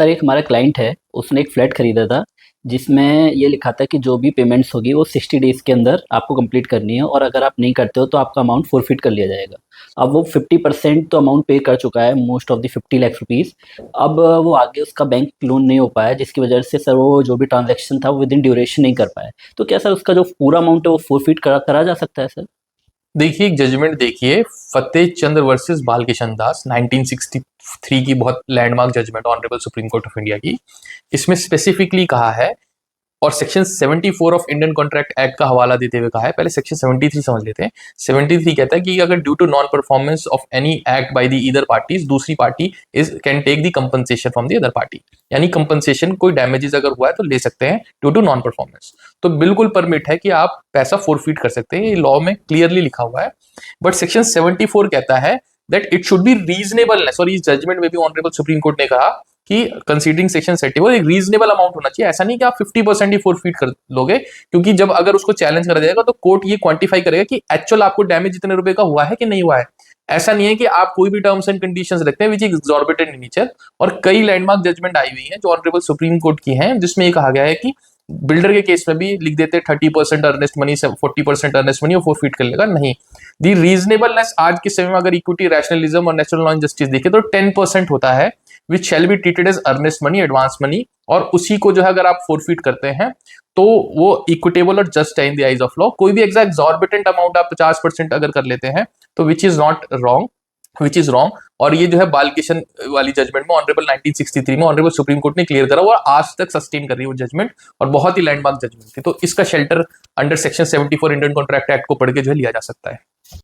Sir एक हमारा client है, उसने एक फ्लैट खरीदा था जिसमें ये लिखा था कि जो भी पेमेंट्स होगी वो 60 डेज़ के अंदर आपको कंप्लीट करनी है और अगर आप नहीं करते हो तो आपका अमाउंट फ़ॉरफ़िट कर लिया जाएगा। अब वो 50% तो अमाउंट पे कर चुका है, most of the 50 lakh rupees. अब वो आगे उसका बैंक लोन नहीं हो पाया, जिसकी वजह से सर वो जो भी ट्रांज़ैक्शन था वो विदिन ड्यूरेशन नहीं कर पाया। तो क्या सर उसका जो पूरा अमाउंट है वो फ़ॉरफ़िट करा करा जा सकता है सर? देखिए एक जजमेंट देखिए, फतेह चंद वर्सेस बालकिशन दास 1963 की बहुत landmark judgment honourable Supreme Court of India की। इसमें स्पेसिफिकली कहा है और section 74 of Indian contract act का हवाला देते हुए कहा है। पहले सेक्शन 73 समझ लेते हैं। 73 कहता है कि अगर due to non performance of any act by the either parties, दूसरी party is can take the compensation from the other party. यानी कंपनसेशन, कोई डैमेजेस अगर हुआ है तो ले सकते हैं ड्यू टू नॉन परफॉर्मेंस। तो बिल्कुल परमिट है कि आप पैसा फोरफीट कर सकते हैं, ये लॉ में क्लियरली लिखा हुआ है। बट सेक्शन 74 कहता है that it should be reasonableness, और इस जजमेंट में भी ऑनरेबल सुप्रीम कोर्ट ने कहा कि कंसीडरिंग सेक्शन 74 एक रीजनेबल अमाउंट होना चाहिए। ऐसा नहीं कि आप 50% ही फोरफीट कर लोगे, क्योंकि जब अगर उसको चैलेंज करा जाएगा तो कोर्ट ये क्वांटिफाई करेगा कि एक्चुअल आपको डैमेज इतने रुपए का हुआ है कि नहीं हुआ है। ऐसा नहीं है कि आप कोई भी टर्म्स एंड कंडीशंस रखते हैं which is exorbitant in nature. और कई लैंडमार्क जजमेंट आई हुई है जो ऑनरेबल सुप्रीम कोर्ट की हैं, जिसमें ये कहा गया है कि बिल्डर के केस में भी लिख देते 30% अर्नेस्ट मनी, 40% अर्नेस्ट मनी और फोरफीट कर लेगा। नहीं, दी रीजनेबलनेस आज के समय में अगर इक्विटी, रैशनलिज्म और नेचुरल लॉ जस्टिस देखे तो 10% होता है, which shall be treated as earnest money, advance money. और उसी को जो है अगर आप फोरफीट करते हैं तो वो इक्विटेबल और जस्ट है in the eyes of law. कोई भी एग्जॉर्बिटेंट अमाउंट आप 50% अगर कर लेते हैं तो which is not wrong, which is wrong. और ये जो है बालकिशन वाली जजमेंट में ऑनरेबल 1963 में ऑनरेबल सुप्रीम कोर्ट ने क्लियर करा, और आज तक सस्टेन कर रही है वो जजमेंट, और बहुत ही लैंडमार्क जजमेंट थी। तो इसका shelter under section 74 Indian contract act को पढ़ के जो है लिया जा सकता है।